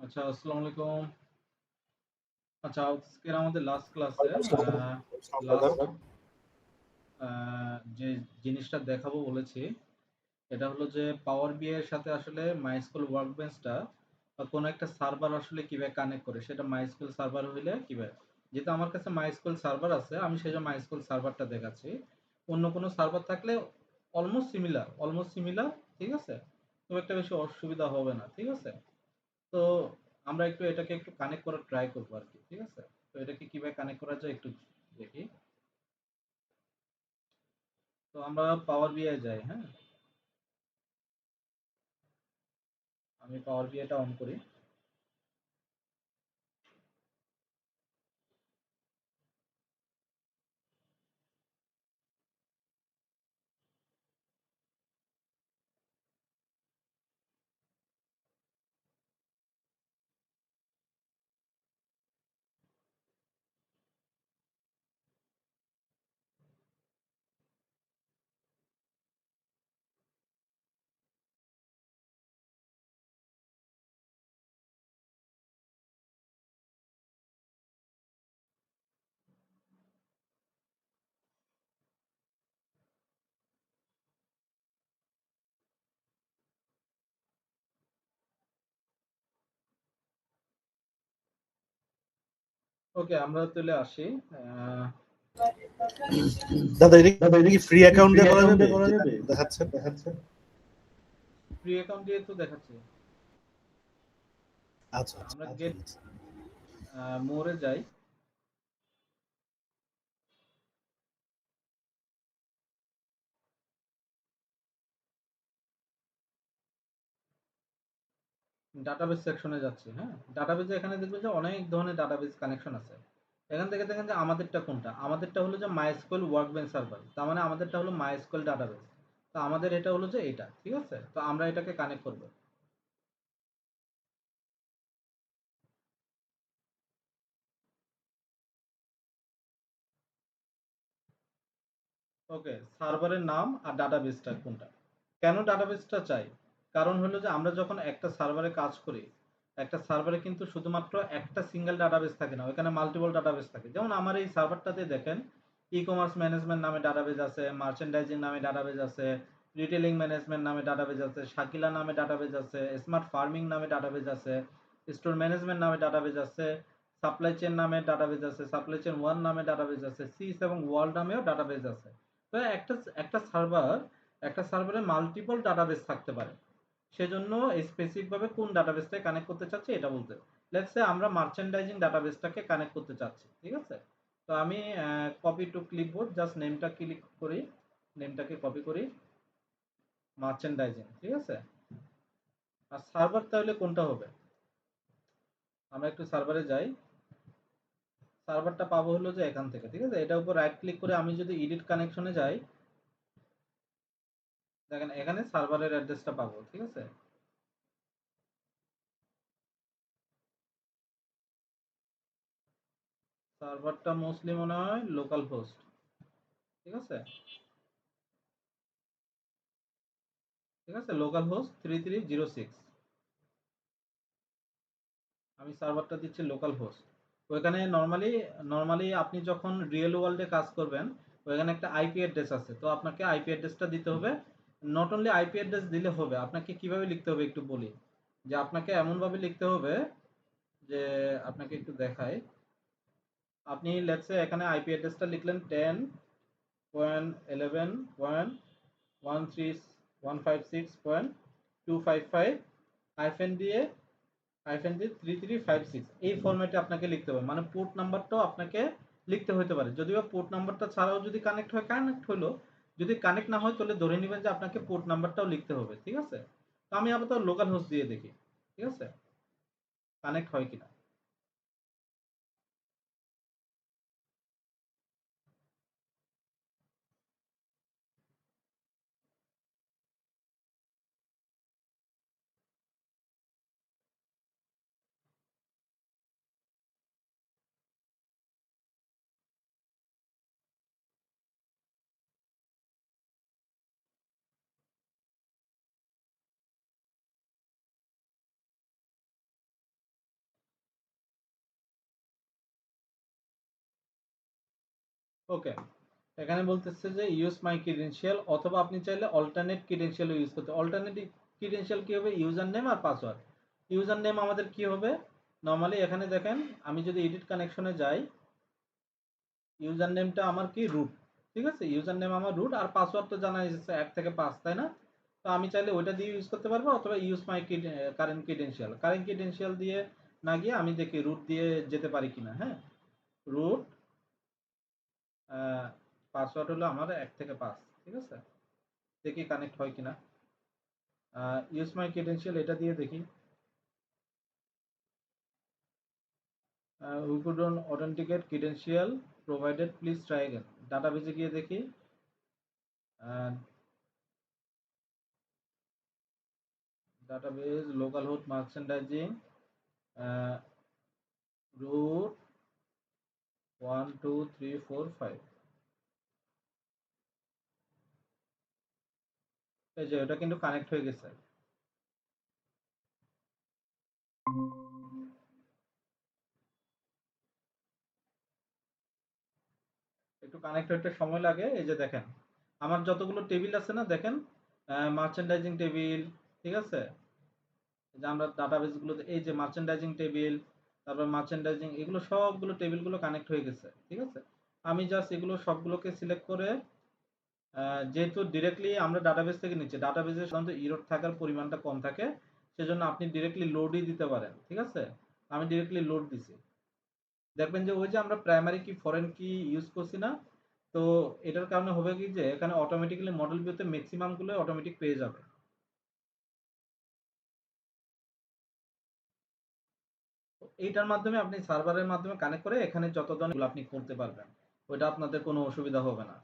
আচ্ছা, আসসালামু আলাইকুম। আচ্ছা, আজকের আমাদের লাস্ট ক্লাসে লাস্ট যে জিনিসটা দেখাবো বলেছি, এটা হলো যে পাওয়ার বিআই এর সাথে আসলে মাইস্কুল ওয়ার্কবেঞ্চটা বা কোনো একটা সার্ভার আসলে কিভাবে কানেক্ট করে, সেটা মাইস্কুল সার্ভার হইলে কিভাবে। যেহেতু আমার কাছে মাইস্কুল সার্ভার আছে, আমি সেই জন্য মাইস্কুল সার্ভারটা দেখাচ্ছি। অন্য কোনো সার্ভার থাকলে অলমোস্ট সিমিলার, ঠিক আছে? খুব একটা বেশি অসুবিধা হবে না, ঠিক আছে? তো আমরা একটু এটাকে একটু কানেক্ট করার ট্রাই করবো আর কি, ঠিক আছে? তো এটাকে কিভাবে কানেক্ট করা যায় একটু দেখি। তো আমরা পাওয়ার বিআই যাই, হ্যাঁ। আমি পাওয়ার বিআইটা অন করি। ওকে, আমরা চলে আসি। আহ, দাদা, এটা দাদা, এটা কি ফ্রি কি অ্যাকাউন্ট ফ্রি দিয়ে করা অ্যাকাউন্ট যাবে দিয়ে করা যেটা যাবে দেখাচ্ছে? দেখাচ্ছে? ফ্রি অ্যাকাউন্ট দিয়ে তো দেখাচ্ছে। আচ্ছা আচ্ছা, আমরা ঠিক গেট আছে। মোরে যাই। ডাটাবেস সেকশনে যাচ্ছি, হ্যাঁ। ডাটাবেজে এখানে দেখবেন যে অনেক ধরনের ডাটাবেস কানেকশন আছে। এখান থেকে দেখেন যে আমাদেরটা কোনটা। আমাদেরটা হলো যে মাইস্কুয়েল ওয়ার্কবেঞ্চ সার্ভার, তার মানে আমাদেরটা হলো মাইস্কুয়েল ডাটাবেস। তো আমাদের এটা হলো যে এটা, ঠিক আছে? তো আমরা এটাকে কানেক্ট করব। ওকে, সার্ভারের নাম আর ডাটাবেসটা কোনটা। কেন ডাটাবেসটা চাই? কারণ হলো যে আমরা যখন একটা সার্ভারে কাজ করি, একটা সার্ভারে কিন্তু শুধুমাত্র একটা সিঙ্গেল ডাটাবেস থাকে না, ওখানে মাল্টিপল ডাটাবেস থাকে। যেমন আমার এই সার্ভারটাতে দেখেন ই কমার্স ম্যানেজমেন্ট নামে ডাটাবেস আছে, মার্চেন্ডাইজিং নামে ডাটাবেস আছে, রিটেলিং ম্যানেজমেন্ট নামে ডাটাবেস আছে, শাকিলা নামে ডাটাবেস আছে, স্মার্ট ফার্মিং নামে ডাটাবেস আছে, স্টোর ম্যানেজমেন্ট নামে ডাটাবেস আছে, সাপ্লাই চেন নামে ডাটাবেস আছে, সাপ্লাই চেন ওয়ান নামে ডাটাবেস আছে, সিস এবং ওয়ার্ল্ড নামেও ডাটাবেস আছে। তো একটা একটা সার্ভার একটা সার্ভারে মাল্টিপল ডাটাবেস থাকতে পারে। সেজন্য স্পেসিফিক ভাবে কোন ডাটাবেসটাকে কানেক্ট করতে চাচ্ছি এটা বলতে। লেটস সে আমরা মার্চেন্ডাইজিং ডাটাবেসটাকে কানেক্ট করতে চাচ্ছি, ঠিক আছে? তো আমি কপি টু ক্লিপবোর্ড, জাস্ট নেমটা ক্লিক করি, নেমটাকে কপি করি, মার্চেন্ডাইজিং, ঠিক আছে? আর সার্ভার তাহলে কোনটা হবে? আমরা একটু সার্ভারে যাই। সার্ভারটা পাবো হলো যে এখান থেকে, ঠিক আছে? এটার উপর রাইট ক্লিক করে আমি যদি এডিট কানেকশনে যাই, দেখেন এখানে সার্ভারের অ্যাড্রেসটা পাবো, ঠিক আছে? সার্ভারটা মোস্টলি মনে হয় লোকাল হোস্ট, ঠিক আছে? ঠিক আছে, লোকাল হোস্ট 3306। আমি সার্ভারটা দিচ্ছি লোকাল হোস্ট। ওইখানে নর্মালি নর্মালি আপনি যখন রিয়েল ওয়ার্ল্ডে কাজ করবেন, ওইখানে একটা আইপি অ্যাড্রেস আছে, তো আপনাকে আইপি অ্যাড্রেসটা দিতে হবে। নট অনলি আইপি অ্যাড্রেস দিলে হবে, আপনাকে কিভাবে লিখতে হবে একটু বলি। যে আপনাকে এমনভাবে লিখতে হবে যে, আপনাকে একটু দেখাই। আপনি লেটস সে এখানে আইপি অ্যাড্রেসটা লিখলেন 10.11.136.156.255 হাইফেন দিয়ে 3356, এই ফরম্যাটে আপনাকে লিখতে হবে। মানে পোর্ট নাম্বারটাও আপনাকে লিখতে হতে পারে, যদিও পোর্ট নাম্বারটা ছাড়াও যদি কানেক্ট হলো, যদি কানেক্ট না হয় তাহলে ধরে নেবেন যে আপনাকে পোর্ট নাম্বারটাও লিখতে হবে, ঠিক আছে? তো আমি আপাতত লোকাল হোস্ট দিয়ে দেখি, ঠিক আছে, কানেক্ট হয় কিনা। ওকে, এখানে বলতেছে যে ইউজ মাই ক্রিডেনশিয়াল, অথবা আপনি চাইলে অল্টারনেট ক্রিডেনশিয়াল ইউজ করতে। অল্টারনেটিভ ক্রিডেনশিয়াল কি হবে? ইউজার নেম আর পাসওয়ার্ড। ইউজার নেম আমাদের কি হবে? নর্মালি এখানে দেখেন, আমি যদি এডিট কানেকশনে যাই, ইউজার নেমটা আমার কি রুট, ঠিক আছে? ইউজার নেম আমার রুট, আর পাসওয়ার্ড তো জানা যাচ্ছে 1 থেকে 5, তাই না? তো আমি চাইলে ওইটা দিয়ে ইউজ করতে পারবো, অথবা ইউজ মাই কারেন্ট ক্রিডেনশিয়াল। কারেন্ট ক্রিডেনশিয়াল দিয়ে না গিয়ে আমি দেখি রুট দিয়ে যেতে পারি কিনা। হ্যাঁ, রুট, পাসওয়ার্ড হলো আমার 1 থেকে 5, ঠিক আছে? দেখি কানেক্ট হয় কিনা। ইউজ মাই ক্রিডেনশিয়াল এটা দিয়ে দেখি। We couldn't authenticate credential provided, please try again. ডাটাবেজে গিয়ে দেখি। Database, local host, merchandising, root 1 2 3 4 5। এই যে এটা কিন্তু কানেক্ট হয়ে গেছে। একটু কানেক্ট হতে সময় লাগে। এই যে দেখেন, আমার যতগুলো টেবিল আছে না, দেখেন, মার্চেন্ডাইজিং টেবিল, ঠিক আছে? যে আমরা ডাটাবেস গুলোতে এই যে মার্চেন্ডাইজিং টেবিল, তারপর মার্চেন্ডাইজিং, এগুলো সবগুলো টেবিলগুলো কানেক্ট হয়ে গেছে, ঠিক আছে? আমি জাস্ট এগুলো সবগুলোকে সিলেক্ট করে, যেহেতু ডিরেক্টলি আমরা ডাটাবেস থেকে নিচ্ছি, ডাটাবেসে সাধারণত ইরর থাকার পরিমাণটা কম থাকে, সেজন্য আপনি ডিরেক্টলি লোডই দিতে পারেন, ঠিক আছে? আমি ডিরেক্টলি লোড দিছি। দেখবেন যে ওই যে আমরা প্রাইমারি কি ফরেন কি ইউজ করছি না, তো এটার কারণে হবে কি যে এখানে অটোমেটিক্যালি মডেল ভিউতে ম্যাক্সিমাম গুলো অটোমেটিক পেয়ে যাবে। তো এইটার মাধ্যমে আপনি সার্ভারের মাধ্যমে কানেক্ট করে এখানে যত ধরনের আপনি করতে পারবেন, ওইটা আপনাদের কোনো অসুবিধা হবে না।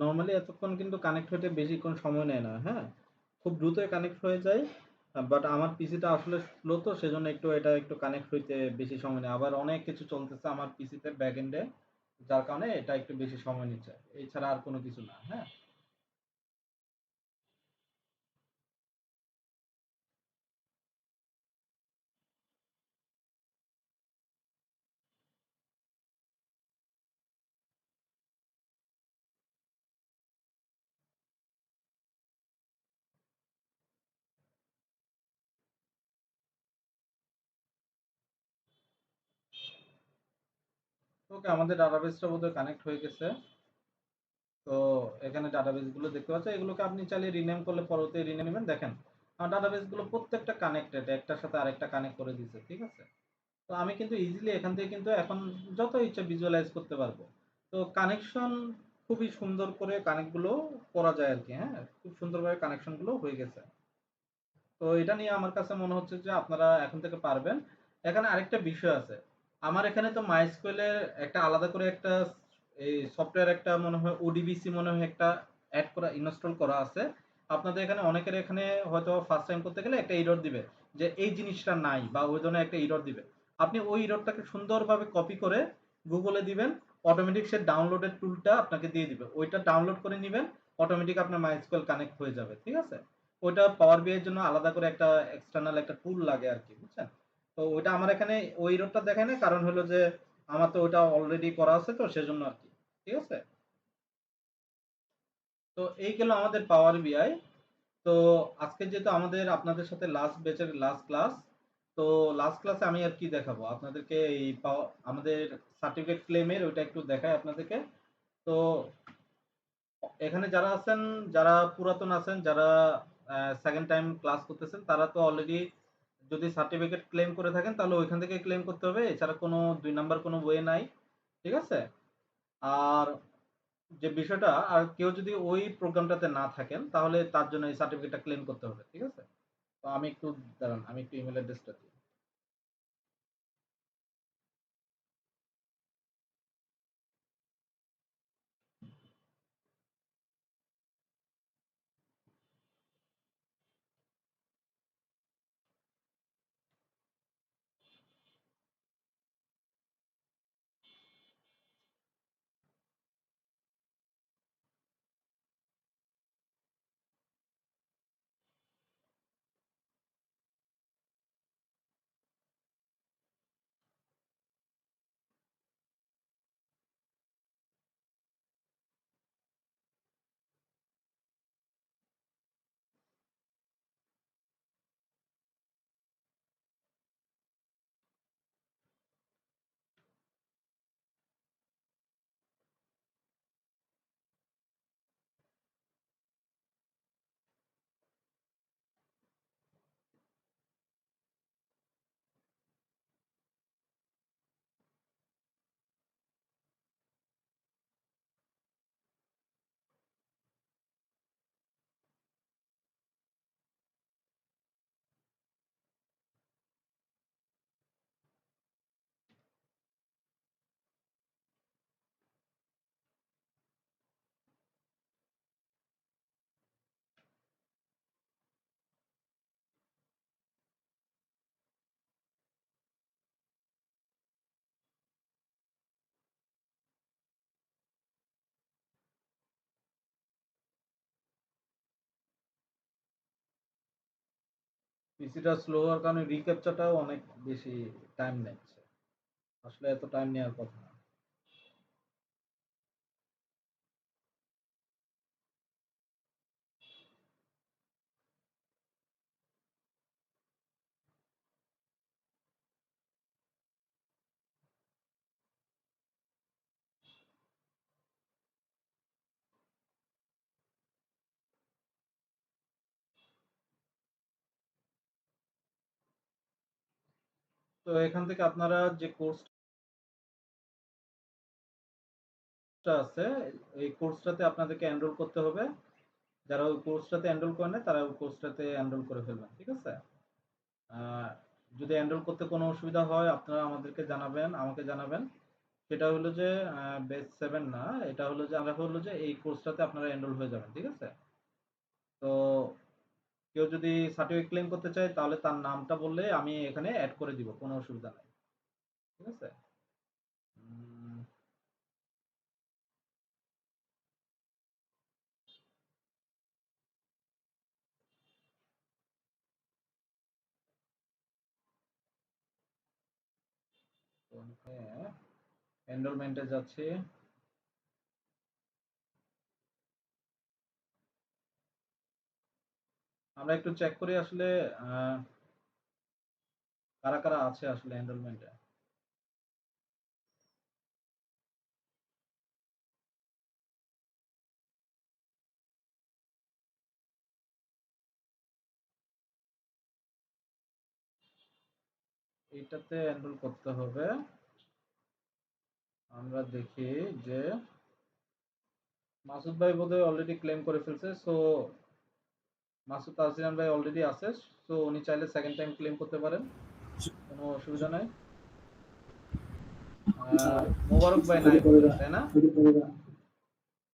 নর্মালি এতক্ষণ কিন্তু কানেক্ট হতে বেশিক্ষণ সময় নেয় না, হ্যাঁ, খুব দ্রুতই কানেক্ট হয়ে যায়। বাট আমার পিসিটা আসলে স্লো, তো সেজন্য একটু এটা একটু কানেক্ট হইতে বেশি সময় নেয়। আবার অনেক কিছু চলতেছে আমার পিসিতে ব্যাক এন্ডে, যার কারণে এটা একটু বেশি সময় নিচ্ছে। এছাড়া আর কোনো কিছু না। হ্যাঁ, ওকে, আমাদের ডাটাবেসটা বোধহয় কানেক্ট হয়ে গেছে। তো এখানে ডাটাবেস গুলো দেখতে পাচ্ছেন, এগুলোকে আপনি চাইলে রিনেম করলে পরবর্তী রিনেম নেবেন। দেখেন আমার ডাটাবেস গুলো প্রত্যেকটা কানেক্টেড, একটার সাথে আরেকটা কানেক্ট করে দিচ্ছে, ঠিক আছে? তো আমি কিন্তু ইজিলি এখান থেকে কিন্তু এখন যত ইচ্ছা ভিজুয়ালাইজ করতে পারবো। তো কানেকশন খুবই সুন্দর করে কানেক্ট গুলো করা যায় আর কি। হ্যাঁ, খুব সুন্দরভাবে কানেকশন গুলো হয়ে গেছে। তো এটা নিয়ে আমার কাছে মনে হচ্ছে যে আপনারা এখন থেকে পারবেন। এখানে আরেকটা বিষয় আছে, আমার এখানে তো মাইস্কুয়েলের একটা আলাদা করে একটা এই সফটওয়্যার একটা মনে হয় ওডিবিসি মনে হয় একটা অ্যাড করা ইনস্টল করা আছে। আপনাদের এখানে অনেকের এখানে হয়তো ফার্স্ট টাইম করতে গেলে একটা এরর দিবে যে এই জিনিসটা নাই বা ওই ধরনের একটা এরর দিবে। আপনি ওই এররটাকে সুন্দরভাবে কপি করে গুগলে দিবেন, অটোমেটিক সে ডাউনলোডের টুলটা আপনাকে দিয়ে দিবে। ওইটা ডাউনলোড করে নিবেন, অটোমেটিক আপনার মাইস্কুয়েল কানেক্ট হয়ে যাবে। ঠিক আছে? ওইটা পাওয়ার বিআই এর জন্য আলাদা করে একটা এক্সটার্নাল একটা টুল লাগে আরকি, বুঝছেন? তো ওইটা আমার এখানে ওই এররটা দেখায় না, কারণ হলো যে আমার তো ওইটা অলরেডি করা আছে তো সেজন্য আরকি। ঠিক আছে? তো এই গেল আমাদের পাওয়ার বিআই। তো আজকে যেহেতু আমাদের আপনাদের সাথে লাস্ট ব্যাচের লাস্ট ক্লাস, তো লাস্ট ক্লাসে আমি আর কি দেখাবো আপনাদেরকে এই আমাদের সার্টিফিকেট ক্লেমের ওইটা একটু দেখাই আপনাদেরকে। তো এখানে যারা আছেন, যারা পুরাতন আছেন, যারা সেকেন্ড টাইম ক্লাস করতেছেন, তারা তো অলরেডি যদি সার্টিফিকেট ক্লেম করে থাকেন তাহলে ওইখান থেকে ক্লেম করতে হবে, এছাড়া কোনো ২ নাম্বার কোনো ওয়ে নাই। ঠিক আছে? আর যে বিষয়টা, আর কেউ যদি ওই প্রোগ্রামটাতে না থাকেন তাহলে তার জন্য এই সার্টিফিকেটটা ক্লেম করতে হবে। ঠিক আছে? তো আমি একটু দাঁড়ান, আমি একটু ইমেল অ্যাড্রেসটা দিই। পিসিটা স্লো হওয়ার কারণে রিক্যাপচাটাও অনেক বেশি টাইম নিচ্ছে। আসলে এত টাইম নেওয়ার কথা না। তো এখান থেকে আপনারা যে কোর্সটা আছে, এই কোর্সটাতে আপনাদেরকে এনরোল করতে হবে। যারা ওই কোর্সটাতে এনরোল করে নেয় তারা ওই কোর্সটাতে এনরোল করে ফেলবেন। ঠিক আছে? আহ, যদি এনরোল করতে কোনো অসুবিধা হয় আপনারা আমাদেরকে জানাবেন, আমাকে জানাবেন। সেটা হলো যে বেস 7 না, এটা হলো যে আমরা হলো যে এই কোর্সটাতে আপনারা এনরোল হয়ে যাবেন। ঠিক আছে? তো কেউ যদি সার্টিফিকেট ক্লেম করতে চায় তাহলে তার নামটা বললে আমি এখানে অ্যাড করে দিব, কোনো অসুবিধা নাই। ঠিক আছে? উম, এনরোলমেন্টে যাচ্ছি। আমরা একটু চেক করি আসলে আহ, কারা কারা আছে আসলে এনরোলমেন্টে। এইটাতে এনরোল করতে হবে। আমরা দেখি যে মাসুদ ভাই বোধহয় অলরেডি ক্লেম করে ফেলছে। সো মাসুদ তাজরিয়ান ভাই অলরেডি আছে। সো উনি চাইলে সেকেন্ড টাইম ক্লেম করতে পারেন, কোনো অসুবিধা নাই। মোবারক ভাই নাই বললেন, তাই না?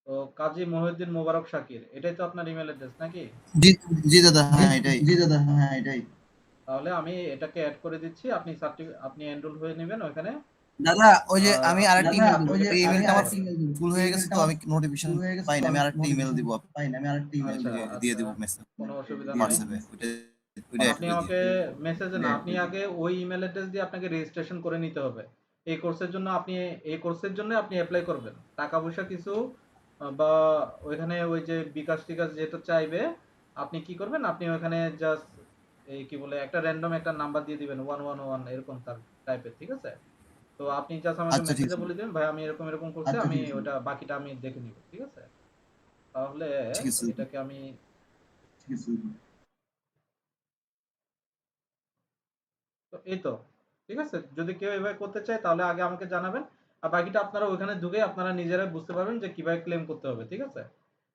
তো কাজী মহিউদ্দিন মোবারক শাকির, এটাই তো আপনার ইমেল অ্যাড্রেস নাকি? জি জি দাদা, হ্যাঁ এটাই। তাহলে আমি এটাকে অ্যাড করে দিচ্ছি, আপনি এনরোল হয়ে নেবেন ওখানে। দাদা ওই যে আর আমি আরেকটা ইমেল দেব, সার্টিফিকেট ওই ইমেলটা আমার পাবেন। ফুল হয়ে গেছে তো আমি নোটিফিকেশন পাই না। আমি আরেকটা ইমেল দিব, আচ্ছা দিয়ে আচ্ছা, দিব মেসেজ কোনো অসুবিধা নাই। হোয়াটসঅ্যাপে, ওইটা অ্যাড আপনি করে দিন। আমাকে মেসেজে না, আপনি আগে ওই ইমেল অ্যাড্রেস দিয়ে আপনাকে রেজিস্ট্রেশন করে নিতে হবে। এই কোর্সের জন্য আপনি এই কোর্সের জন্য আপনি অ্যাপ্লাই করবেন। টাকা পয়সা কিছু বা ওইখানে ওই যে বিকাশ টিকাশ যেটা চাইবে, আপনি কি করবেন, আপনি ওইখানে জাস্ট এই কি বলে একটা র্যান্ডম একটা নাম্বার দিয়ে দিবেন 111 এরকম তার টাইপের, ঠিক আছে? তো আপনি জাস্ট আমাকে আচ্ছা ঠিক মেসেজে আছে, বলে দিবেন, ভাই আমি এরকম এরকম করছি, আমি ওটা বাকিটা আমি দেখে নিব, ঠিক আছে? তাহলে ঠিক আছে। এটাকে আমি তো এই তো ঠিক আছে, যদি কেউ এভাবে করতে চায় তাহলে আগে আমাকে জানাবেন। আর বাকিটা আপনারা ওইখানে ঢুকে আপনারা নিজেরাই বুঝতে পারবেন যে কিভাবে ক্লেম করতে হবে, ঠিক আছে?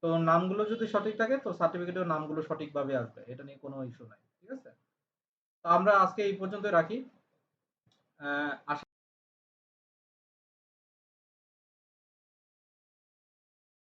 তো নামগুলো যদি সঠিক থাকে তো সার্টিফিকেটের নামগুলো সঠিকভাবে আসবে, এটা নিয়ে কোনো ইস্যু নাই, ঠিক আছে? তো আমরা আজকে এই পর্যন্তই রাখি। আশা